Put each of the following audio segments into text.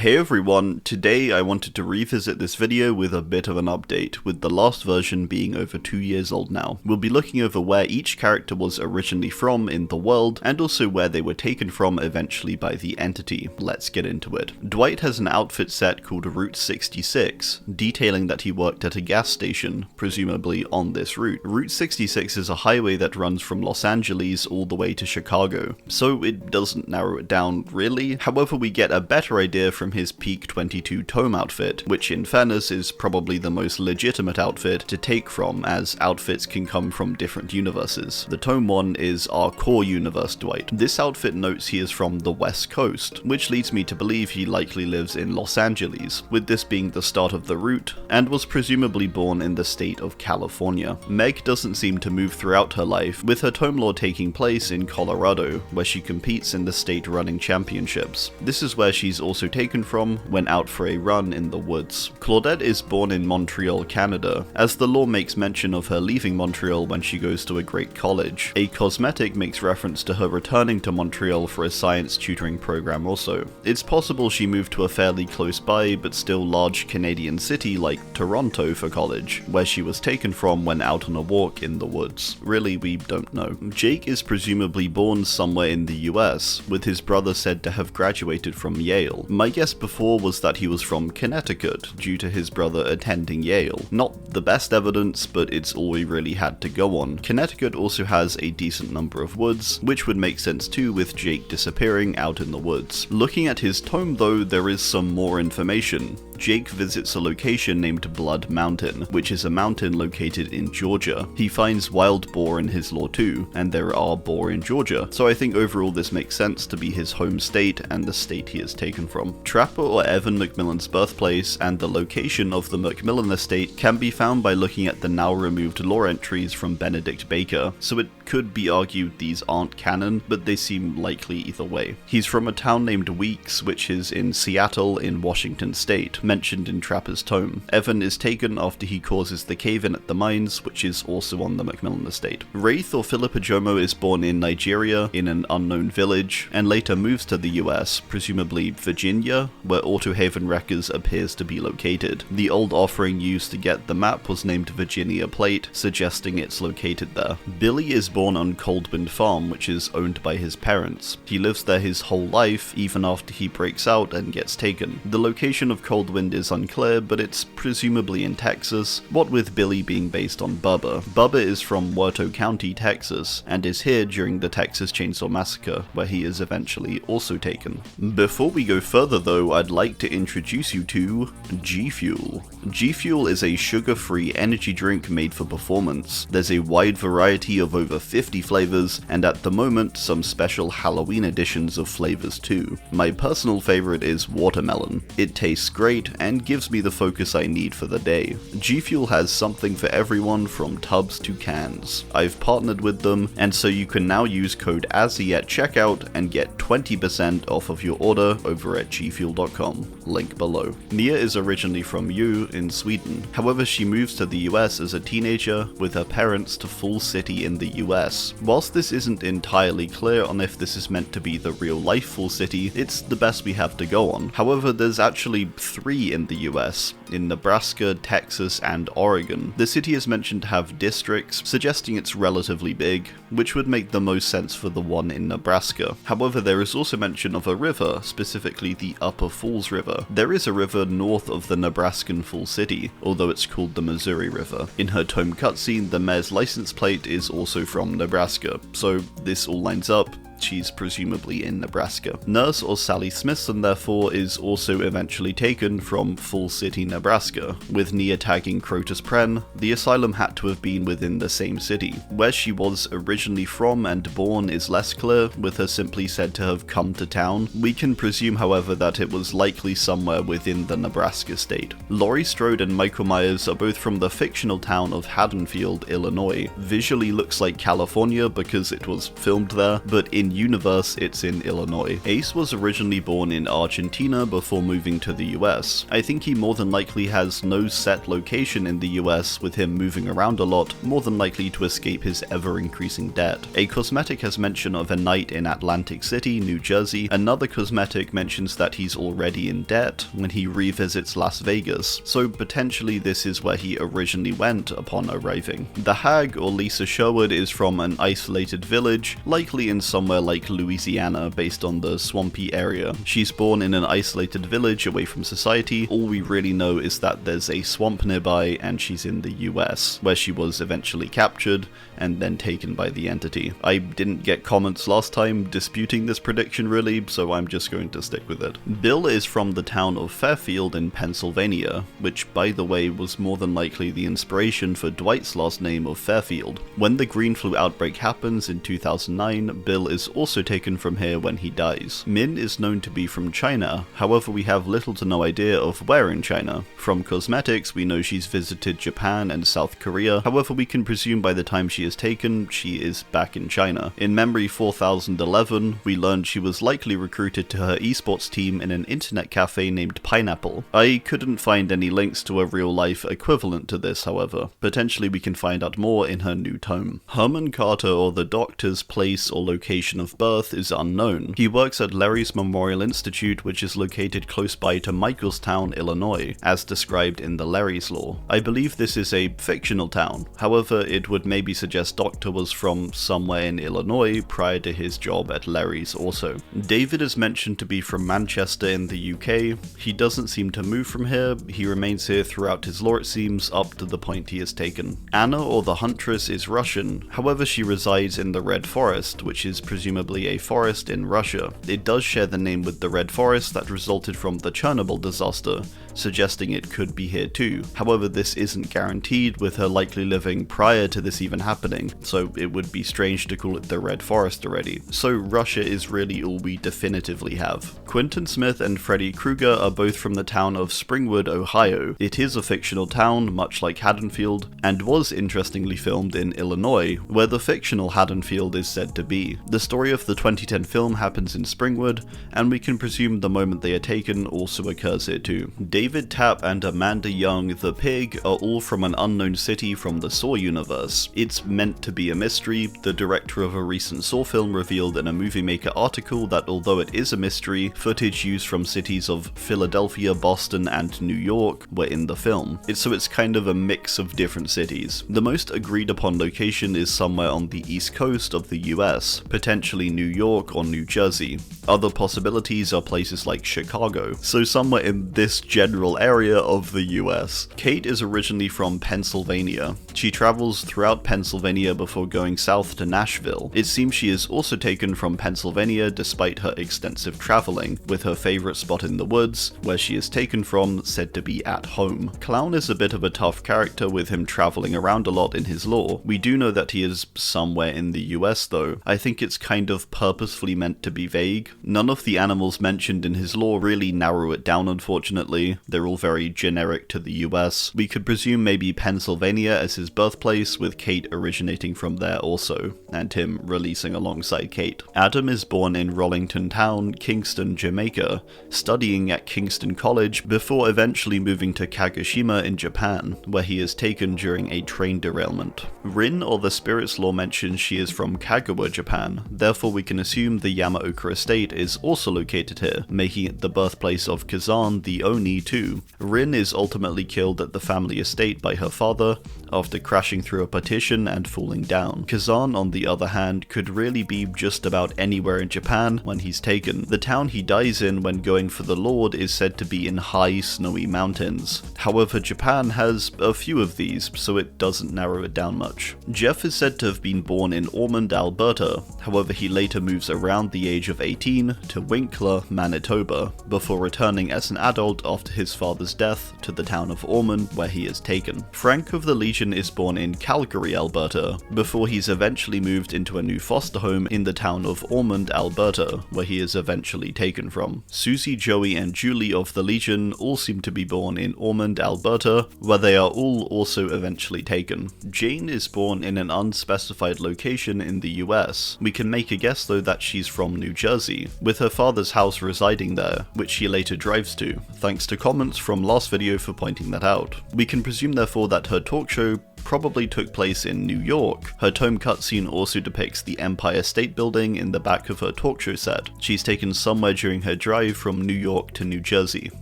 Hey everyone, today I wanted to revisit this video with a bit of an update, with the last version being over 2 years old now. We'll be looking over where each character was originally from in the world, and also where they were taken from eventually by the entity. Let's get into it. Dwight has an outfit set called Route 66, detailing that he worked at a gas station, presumably on this route. Route 66 is a highway that runs from Los Angeles all the way to Chicago, so it doesn't narrow it down really. However, we get a better idea from his Peak 22 Tome outfit, which in fairness is probably the most legitimate outfit to take from, as outfits can come from different universes. The Tome one is our core universe Dwight. This outfit notes he is from the West Coast, which leads me to believe he likely lives in Los Angeles, with this being the start of the route, and was presumably born in the state of California. Meg doesn't seem to move throughout her life, with her Tome lore taking place in Colorado, where she competes in the state running championships. This is where she's also taken from when out for a run in the woods. Claudette is born in Montreal, Canada, as the lore makes mention of her leaving Montreal when she goes to a great college. A cosmetic makes reference to her returning to Montreal for a science tutoring program also. It's possible she moved to a fairly close by but still large Canadian city like Toronto for college, where she was taken from when out on a walk in the woods. Really, we don't know. Jake is presumably born somewhere in the US, with his brother said to have graduated from Yale. My guess before was that he was from Connecticut, due to his brother attending Yale. Not the best evidence, but it's all we really had to go on. Connecticut also has a decent number of woods, which would make sense too with Jake disappearing out in the woods. Looking at his tome though, there is some more information. Jake visits a location named Blood Mountain, which is a mountain located in Georgia. He finds wild boar in his lore too, and there are boar in Georgia, so I think overall this makes sense to be his home state and the state he is taken from. Trapper or Evan McMillan's birthplace and the location of the McMillan estate can be found by looking at the now removed lore entries from Benedict Baker, so it could be argued these aren't canon, but they seem likely either way. He's from a town named Weeks, which is in Seattle in Washington state, mentioned in Trapper's tome. Evan is taken after he causes the cave-in at the mines, which is also on the McMillan estate. Wraith or Philippa Jomo is born in Nigeria in an unknown village, and later moves to the US, presumably Virginia, where Autohaven Wreckers appears to be located. The old offering used to get the map was named Virginia Plate, suggesting it's located there. Billy is born on Coldwind Farm, which is owned by his parents. He lives there his whole life, even after he breaks out and gets taken. The location of Coldwind is unclear, but it's presumably in Texas, what with Billy being based on Bubba. Bubba is from Huerto County, Texas, and is here during the Texas Chainsaw Massacre, where he is eventually also taken. Before we go further though, I'd like to introduce you to G Fuel. G Fuel is a sugar-free energy drink made for performance. There's a wide variety of over 50 flavors, and at the moment some special Halloween editions of flavors too. My personal favorite is watermelon. It tastes great and gives me the focus I need for the day. G Fuel has something for everyone from tubs to cans. I've partnered with them, and so you can now use code AZHY at checkout and get 20% off of your order over at gfuel.com, link below. Nia is originally from Umeå in Sweden. However, she moves to the US as a teenager with her parents to Full City in the US. Whilst this isn't entirely clear on if this is meant to be the real life Full City, it's the best we have to go on. However, there's actually 3 in the US, in Nebraska, Texas, and Oregon. The city is mentioned to have districts, suggesting it's relatively big, which would make the most sense for the one in Nebraska. However, there is also mention of a river, specifically the Upper Falls River. There is a river north of the Nebraskan Full City, although it's called the Missouri River. In her tome cutscene, the mayor's license plate is also from Nebraska, so this all lines up. She's presumably in Nebraska. Nurse or Sally Smithson therefore is also eventually taken from Full City, Nebraska. With Nia tagging Crotus Pren, the asylum had to have been within the same city. Where she was originally from and born is less clear, with her simply said to have come to town. We can presume however that it was likely somewhere within the Nebraska state. Laurie Strode and Michael Myers are both from the fictional town of Haddonfield, Illinois. Visually looks like California because it was filmed there, but in in universe it's in Illinois. Ace was originally born in Argentina before moving to the US. I think he more than likely has no set location in the US, with him moving around a lot, more than likely to escape his ever-increasing debt. A cosmetic has mention of a night in Atlantic City, New Jersey. Another cosmetic mentions that he's already in debt when he revisits Las Vegas, so potentially this is where he originally went upon arriving. The hag, or Lisa Sherwood, is from an isolated village, likely in somewhere like Louisiana based on the swampy area. She's born in an isolated village away from society. All we really know is that there's a swamp nearby and she's in the US, where she was eventually captured and then taken by the entity. I didn't get comments last time disputing this prediction really, so I'm just going to stick with it. Bill is from the town of Fairfield in Pennsylvania, which by the way was more than likely the inspiration for Dwight's last name of Fairfield. When the green flu outbreak happens in 2009, Bill is also taken from here when he dies. Min is known to be from China, however we have little to no idea of where in China. From cosmetics we know she's visited Japan and South Korea, however we can presume by the time she is taken, she is back in China. In Memory 4011, we learned she was likely recruited to her esports team in an internet cafe named Pineapple. I couldn't find any links to a real-life equivalent to this, however. Potentially we can find out more in her new tome. Herman Carter, or the Doctor's place or location of birth, is unknown. He works at Larry's Memorial Institute, which is located close by to Michaelstown, Illinois, as described in the Larry's Law. I believe this is a fictional town, however it would maybe suggest Doctor was from somewhere in Illinois prior to his job at Larry's also. David is mentioned to be from Manchester in the UK. He doesn't seem to move from here, he remains here throughout his lore it seems, up to the point he is taken. Anna, or the Huntress, is Russian, however she resides in the Red Forest, which is presumably a forest in Russia. It does share the name with the Red Forest that resulted from the Chernobyl disaster, suggesting it could be here too. However, this isn't guaranteed, with her likely living prior to this even happening, so it would be strange to call it the Red Forest already. So Russia is really all we definitively have. Quentin Smith and Freddy Krueger are both from the town of Springwood, Ohio. It is a fictional town, much like Haddonfield, and was interestingly filmed in Illinois, where the fictional Haddonfield is said to be. The story of the 2010 film happens in Springwood, and we can presume the moment they are taken also occurs here too. David Tapp and Amanda Young, the Pig, are all from an unknown city from the Saw universe. It's meant to be a mystery. The director of a recent Saw film revealed in a Movie Maker article that although it is a mystery, footage used from cities of Philadelphia, Boston, and New York were in the film. So it's kind of a mix of different cities. The most agreed upon location is somewhere on the east coast of the US, potentially New York or New Jersey. Other possibilities are places like Chicago, so somewhere in this general area of the US. Kate is originally from Pennsylvania. She travels throughout Pennsylvania before going south to Nashville. It seems she is also taken from Pennsylvania despite her extensive traveling, with her favorite spot in the woods, where she is taken from, said to be at home. Clown is a bit of a tough character, with him traveling around a lot in his lore. We do know that he is somewhere in the US though. I think it's kind of purposefully meant to be vague. None of the animals mentioned in his lore really narrow it down, unfortunately. They're all very generic to the US. We could presume maybe Pennsylvania as his birthplace, with Kate originating from there also, and him releasing alongside Kate. Adam is born in Rollington Town, Kingston, Jamaica, studying at Kingston College before eventually moving to Kagoshima in Japan, where he is taken during a train derailment. Rin, or the Spirit's Law, mentions she is from Kagawa, Japan, therefore we can assume the Yamaoka estate is also located here, making it the birthplace of Kazan the Oni too. Rin is ultimately killed at the family estate by her father, after crashing through a partition and falling down. Kazan, on the other hand, could really be just about anywhere in Japan when he's taken. The town he dies in when going for the Lord is said to be in high, snowy mountains. However, Japan has a few of these, so it doesn't narrow it down much. Jeff is said to have been born in Ormond, Alberta, however he later moves around the age of 18 to Winkler, Manitoba, before returning as an adult after his father's death to the town of Ormond, where he is taken. Frank of the Legion location is born in Calgary, Alberta, before he's eventually moved into a new foster home in the town of Ormond, Alberta, where he is eventually taken from. Susie, Joey, and Julie of the Legion all seem to be born in Ormond, Alberta, where they are all also eventually taken. Jane is born in an unspecified location in the US. We can make a guess though that she's from New Jersey, with her father's house residing there, which she later drives to. Thanks to comments from last video for pointing that out. We can presume therefore that her talk show probably took place in New York. Her tome cutscene also depicts the Empire State Building in the back of her talk show set. She's taken somewhere during her drive from New York to New Jersey.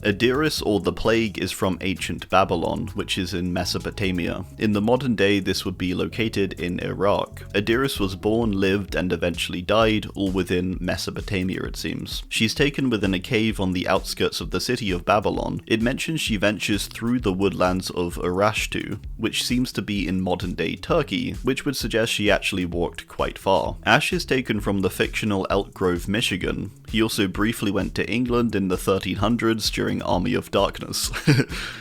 Edirus, or the Plague, is from ancient Babylon, which is in Mesopotamia. In the modern day, this would be located in Iraq. Edirus was born, lived, and eventually died, all within Mesopotamia it seems. She's taken within a cave on the outskirts of the city of Babylon. It mentions she ventures through the woodlands of Urashtu, which seems to be in modern day Turkey, which would suggest she actually walked quite far. Ash is taken from the fictional Elk Grove, Michigan. He also briefly went to England in the 1300s during Army of Darkness.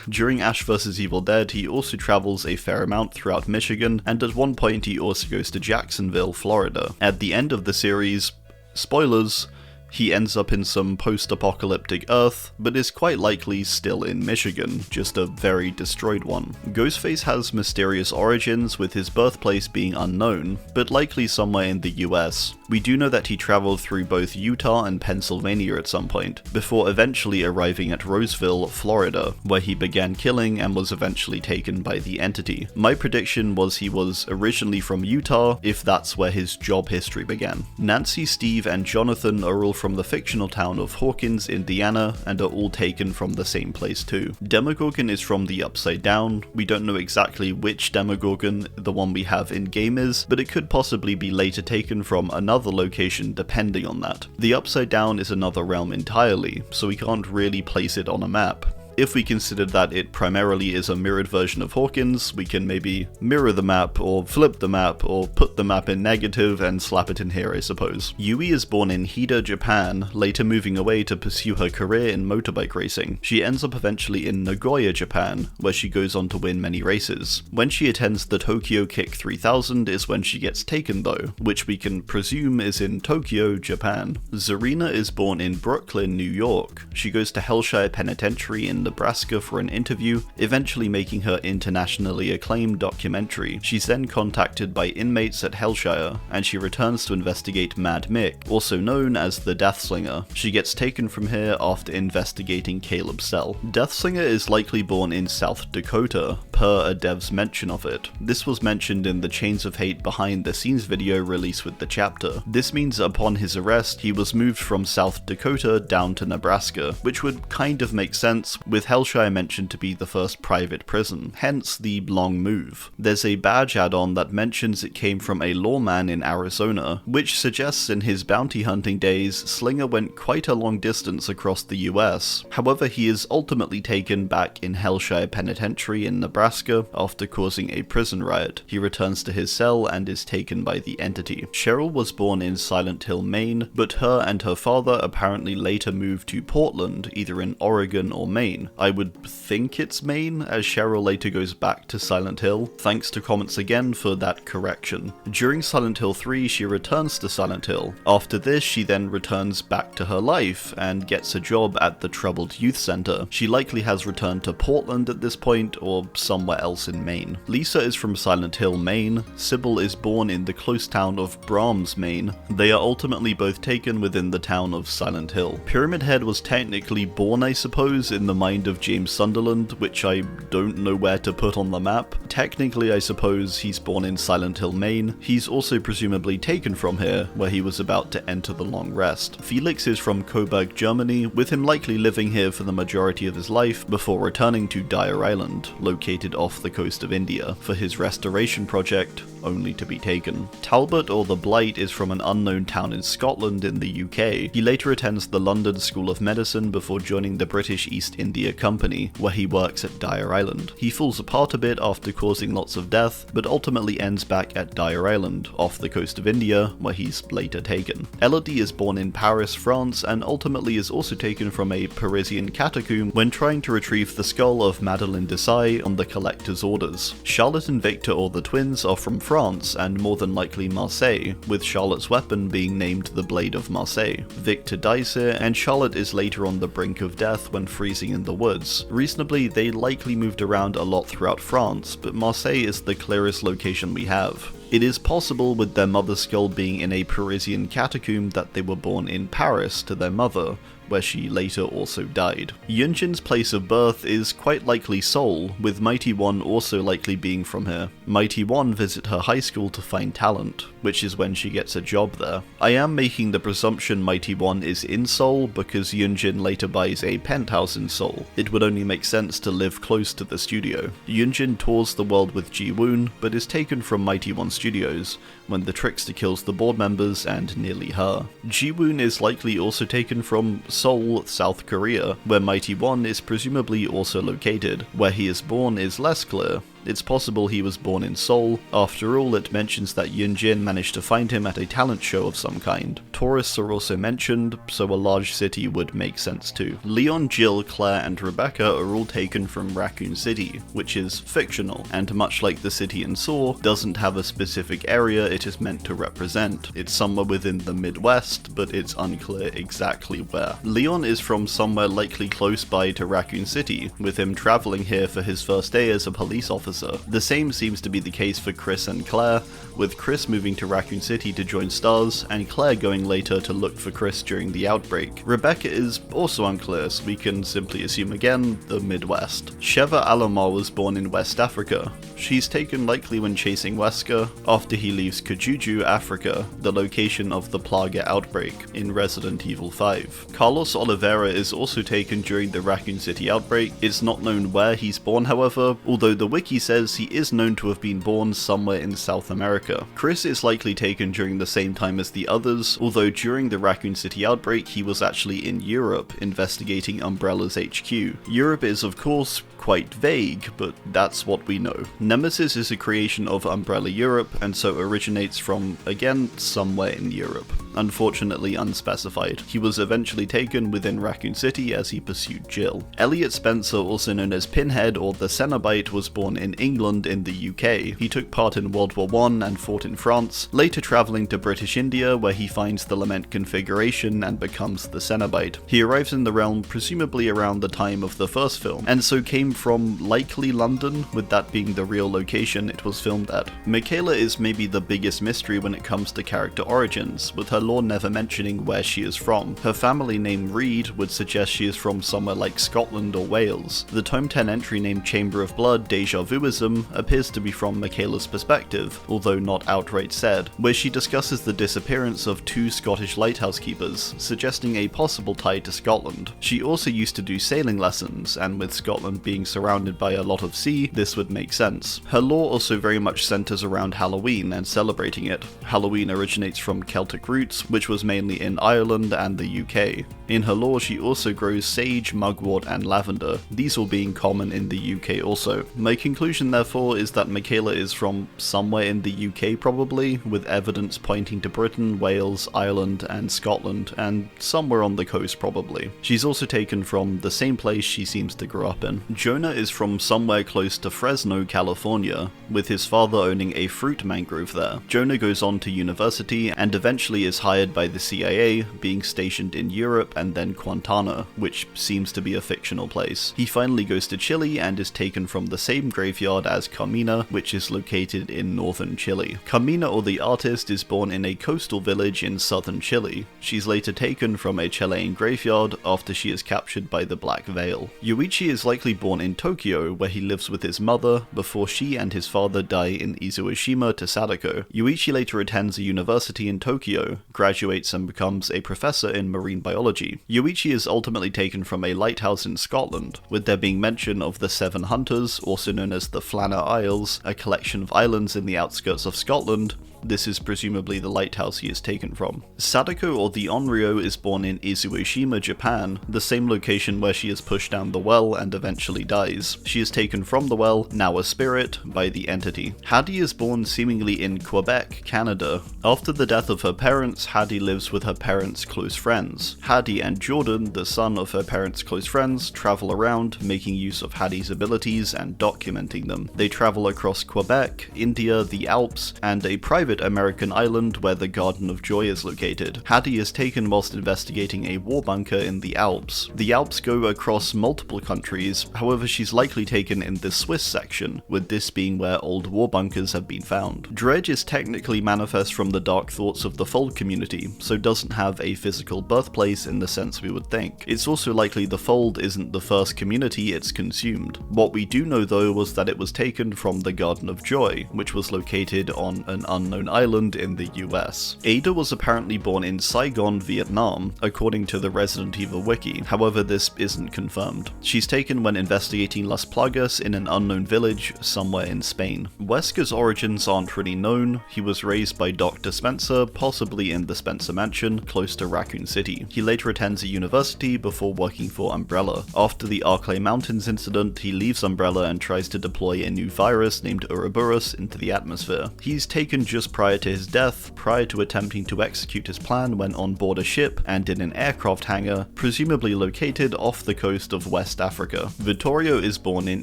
During Ash vs Evil Dead, he also travels a fair amount throughout Michigan, and at one point he also goes to Jacksonville, Florida. At the end of the series, spoilers, he ends up in some post-apocalyptic Earth, but is quite likely still in Michigan, just a very destroyed one. Ghostface has mysterious origins, with his birthplace being unknown, but likely somewhere in the US. We do know that he traveled through both Utah and Pennsylvania at some point, before eventually arriving at Roseville, Florida, where he began killing and was eventually taken by the entity. My prediction was he was originally from Utah, if that's where his job history began. Nancy, Steve, and Jonathan are all from the fictional town of Hawkins, Indiana, and are all taken from the same place too. Demogorgon is from the Upside Down. We don't know exactly which Demogorgon the one we have in game is, but it could possibly be later taken from another location depending on that. The Upside Down is another realm entirely, so we can't really place it on a map. If we consider that it primarily is a mirrored version of Hawkins, we can maybe mirror the map, or flip the map, or put the map in negative and slap it in here, I suppose. Yui is born in Hida, Japan, later moving away to pursue her career in motorbike racing. She ends up eventually in Nagoya, Japan, where she goes on to win many races. When she attends the Tokyo Kick 3000 is when she gets taken though, which we can presume is in Tokyo, Japan. Zarina is born in Brooklyn, New York. She goes to Hellshire Penitentiary in Nebraska for an interview, eventually making her internationally acclaimed documentary. She's then contacted by inmates at Hellshire, and she returns to investigate Mad Mick, also known as the Deathslinger. She gets taken from here after investigating Caleb's cell. Deathslinger is likely born in South Dakota, per a dev's mention of it. This was mentioned in the Chains of Hate behind the scenes video released with the chapter. This means upon his arrest, he was moved from South Dakota down to Nebraska, which would kind of make sense, with Hellshire mentioned to be the first private prison, hence the long move. There's a badge add-on that mentions it came from a lawman in Arizona, which suggests in his bounty hunting days, Slinger went quite a long distance across the US. However, he is ultimately taken back in Hellshire Penitentiary in Nebraska after causing a prison riot. He returns to his cell and is taken by the entity. Cheryl was born in Silent Hill, Maine, but her and her father apparently later moved to Portland, either in Oregon or Maine. I would think it's Maine, as Cheryl later goes back to Silent Hill. Thanks to comments again for that correction. During Silent Hill 3, she returns to Silent Hill. After this, she then returns back to her life and gets a job at the Troubled Youth Center. She likely has returned to Portland at this point, or somewhere else in Maine. Lisa is from Silent Hill, Maine. Sybil is born in the close town of Brahms, Maine. They are ultimately both taken within the town of Silent Hill. Pyramid Head was technically born, I suppose, in the mind of James Sunderland, which I don't know where to put on the map. Technically, I suppose he's born in Silent Hill, Maine. He's also presumably taken from here, where he was about to enter the long rest. Felix is from Coburg, Germany, with him likely living here for the majority of his life before returning to Dyer Island, located off the coast of India, for his restoration project, only to be taken. Talbot, or the Blight, is from an unknown town in Scotland in the UK. He later attends the London School of Medicine before joining the British East India Company, where he works at Dyer Island. He falls apart a bit after causing lots of death, but ultimately ends back at Dyer Island, off the coast of India, where he's later taken. Elodie is born in Paris, France, and ultimately is also taken from a Parisian catacomb when trying to retrieve the skull of Madeleine Desai on the Collector's orders. Charlotte and Victor, or the twins, are from France, and more than likely Marseille, with Charlotte's weapon being named the Blade of Marseille. Victor dies here, and Charlotte is later on the brink of death when freezing in the woods. Reasonably, they likely moved around a lot throughout France, but Marseille is the clearest location we have. It is possible, with their mother's skull being in a Parisian catacomb, that they were born in Paris to their mother, where she later also died. Yunjin's place of birth is quite likely Seoul, with Mighty One also likely being from here. Mighty One visit her high school to find talent, which is when she gets a job there. I am making the presumption Mighty One is in Seoul because Yunjin later buys a penthouse in Seoul. It would only make sense to live close to the studio. Yunjin tours the world with Ji-woon, but is taken from Mighty One Studios when the trickster kills the board members and nearly her. Ji-woon is likely also taken from Seoul, South Korea, where Mighty One is presumably also located. Where he is born is less clear. It's possible he was born in Seoul. After all, it mentions that Yunjin managed to find him at a talent show of some kind. Tourists are also mentioned, so a large city would make sense too. Leon, Jill, Claire, and Rebecca are all taken from Raccoon City, which is fictional, and much like the city in Saw, doesn't have a specific area it is meant to represent. It's somewhere within the Midwest, but it's unclear exactly where. Leon is from somewhere likely close by to Raccoon City, with him traveling here for his first day as a police officer. The same seems to be the case for Chris and Claire, with Chris moving to Raccoon City to join STARS, and Claire going later to look for Chris during the outbreak. Rebecca is also unclear, so we can simply assume again, the Midwest. Sheva Alomar was born in West Africa. She's taken likely when chasing Wesker, after he leaves Kajuju, Africa, the location of the Plaga outbreak in Resident Evil 5. Carlos Oliveira is also taken during the Raccoon City outbreak. It's not known where he's born, however, although the wiki says he is known to have been born somewhere in South America. Chris is likely taken during the same time as the others, although during the Raccoon City outbreak he was actually in Europe investigating Umbrella's HQ. Europe is of course quite vague, but that's what we know. Nemesis is a creation of Umbrella Europe, and so originates from, again, somewhere in Europe. Unfortunately unspecified. He was eventually taken within Raccoon City as he pursued Jill. Elliot Spencer, also known as Pinhead or the Cenobite, was born in England in the UK. He took part in World War I and fought in France, later travelling to British India where he finds the Lament configuration and becomes the Cenobite. He arrives in the realm presumably around the time of the first film, and so came from likely London, with that being the real location it was filmed at. Michaela is maybe the biggest mystery when it comes to character origins, with her lore never mentioning where she is from. Her family name Reed would suggest she is from somewhere like Scotland or Wales. The Tome 10 entry named Chamber of Blood Deja Vuism appears to be from Michaela's perspective, although not outright said, where she discusses the disappearance of 2 Scottish lighthouse keepers, suggesting a possible tie to Scotland. She also used to do sailing lessons, and with Scotland being surrounded by a lot of sea, this would make sense. Her lore also very much centers around Halloween and celebrating it. Halloween originates from Celtic roots, which was mainly in Ireland and the UK. In her lore, she also grows sage, mugwort, and lavender, these all being common in the UK also. My conclusion therefore is that Michaela is from somewhere in the UK probably, with evidence pointing to Britain, Wales, Ireland, and Scotland, and somewhere on the coast probably. She's also taken from the same place she seems to grow up in. Jone is from somewhere close to Fresno, California, with his father owning a fruit mangrove there. Jone goes on to university and eventually is hired by the CIA, being stationed in Europe and then Quintana, which seems to be a fictional place. He finally goes to Chile and is taken from the same graveyard as Carmina, which is located in northern Chile. Carmina, or the artist, is born in a coastal village in southern Chile. She's later taken from a Chilean graveyard after she is captured by the Black Veil. Yuichi is likely born in Tokyo, where he lives with his mother, before she and his father die in Izuoshima to Sadako. Yuichi later attends a university in Tokyo, graduates and becomes a professor in marine biology. Yoichi is ultimately taken from a lighthouse in Scotland, with there being mention of the Seven Hunters, also known as the Flanner Isles, a collection of islands in the outskirts of Scotland. This is presumably the lighthouse he is taken from. Sadako, or the Onryo, is born in Izuoshima, Japan, the same location where she is pushed down the well and eventually dies. She is taken from the well, now a spirit, by the entity. Hadi is born seemingly in Quebec, Canada. After the death of her parents, Hadi lives with her parents' close friends. Hadi and Jordan, the son of her parents' close friends, travel around, making use of Hadi's abilities and documenting them. They travel across Quebec, India, the Alps, and a private American island where the Garden of Joy is located. Hadi is taken whilst investigating a war bunker in the Alps. The Alps go across multiple countries, however she's likely taken in the Swiss section, with this being where old war bunkers have been found. Dredge is technically manifest from the dark thoughts of the Fold community, so doesn't have a physical birthplace in the sense we would think. It's also likely the Fold isn't the first community it's consumed. What we do know though was that it was taken from the Garden of Joy, which was located on an unknown island in the US. Ada was apparently born in Saigon, Vietnam, according to the Resident Evil wiki, however this isn't confirmed. She's taken when investigating Las Plagas in an unknown village somewhere in Spain. Wesker's origins aren't really known. He was raised by Dr. Spencer, possibly in the Spencer Mansion, close to Raccoon City. He later attends a university before working for Umbrella. After the Arklay Mountains incident, he leaves Umbrella and tries to deploy a new virus named Ouroboros into the atmosphere. He's taken just prior to his death, prior to attempting to execute his plan when on board a ship and in an aircraft hangar, presumably located off the coast of West Africa. Vittorio is born in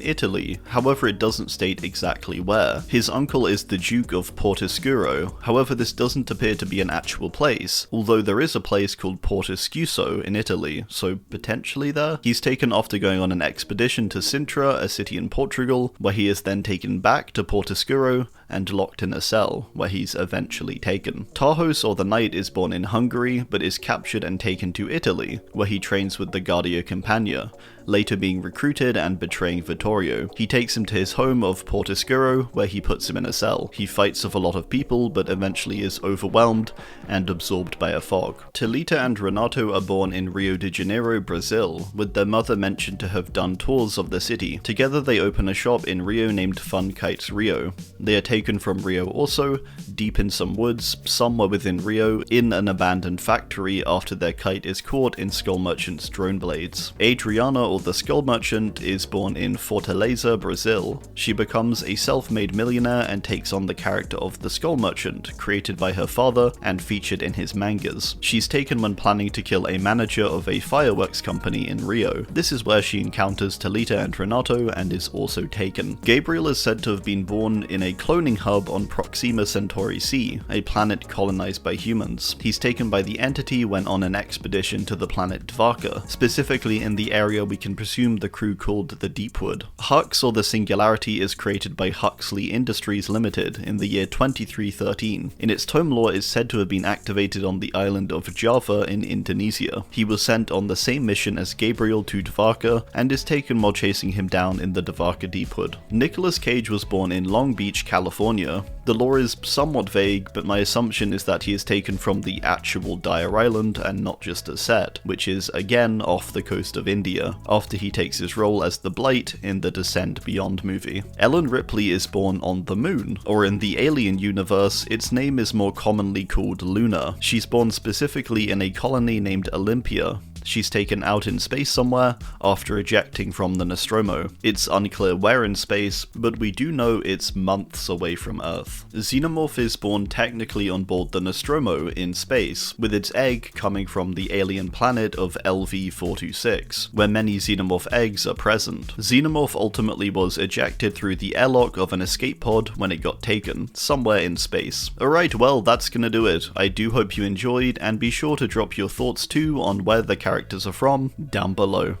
Italy, however it doesn't state exactly where. His uncle is the Duke of Portoscuro, however this doesn't appear to be an actual place, although there is a place called Portoscuso in Italy, so potentially there. He's taken after going on an expedition to Sintra, a city in Portugal, where he is then taken back to Portoscuro and locked in a cell, where he's eventually taken. Tahos, or the Knight, is born in Hungary, but is captured and taken to Italy, where he trains with the Guardia Campagna, later being recruited and betraying Vittorio. He takes him to his home of Portoscuro, where he puts him in a cell. He fights off a lot of people, but eventually is overwhelmed and absorbed by a fog. Talita and Renato are born in Rio de Janeiro, Brazil, with their mother mentioned to have done tours of the city. Together they open a shop in Rio named Fun Kites Rio. They are taken from Rio also, deep in some woods, somewhere within Rio, in an abandoned factory after their kite is caught in Skull Merchant's drone blades. Adriana, or the Skull Merchant, is born in Fortaleza, Brazil. She becomes a self-made millionaire and takes on the character of the Skull Merchant, created by her father and featured in his mangas. She's taken when planning to kill a manager of a fireworks company in Rio. This is where she encounters Talita and Renato and is also taken. Gabriel is said to have been born in a cloning hub on Proxima Centauri C, a planet colonized by humans. He's taken by the entity when on an expedition to the planet Dvarka, specifically in the area we can presume the crew called the Deepwood. Hux, or the Singularity, is created by Huxley Industries Limited in the year 2313. In its tome lore is said to have been activated on the island of Java in Indonesia. He was sent on the same mission as Gabriel to Dvarka and is taken while chasing him down in the Dvarka Deepwood. Nicolas Cage was born in Long Beach, California. The lore is somewhat vague, but my assumption is that he is taken from the actual Dyer Island and not just a set, which is again off the coast of India, after he takes his role as the Blight in the Descent Beyond movie. Ellen Ripley is born on the Moon, or in the Alien universe, its name is more commonly called Luna. She's born specifically in a colony named Olympia. She's taken out in space somewhere after ejecting from the Nostromo. It's unclear where in space, but we do know it's months away from Earth. Xenomorph is born technically on board the Nostromo in space, with its egg coming from the alien planet of LV-426, where many Xenomorph eggs are present. Xenomorph ultimately was ejected through the airlock of an escape pod when it got taken, somewhere in space. Alright, well that's gonna do it. I do hope you enjoyed, and be sure to drop your thoughts too on where the characters are from down below.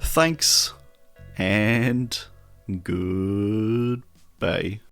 Thanks, and goodbye.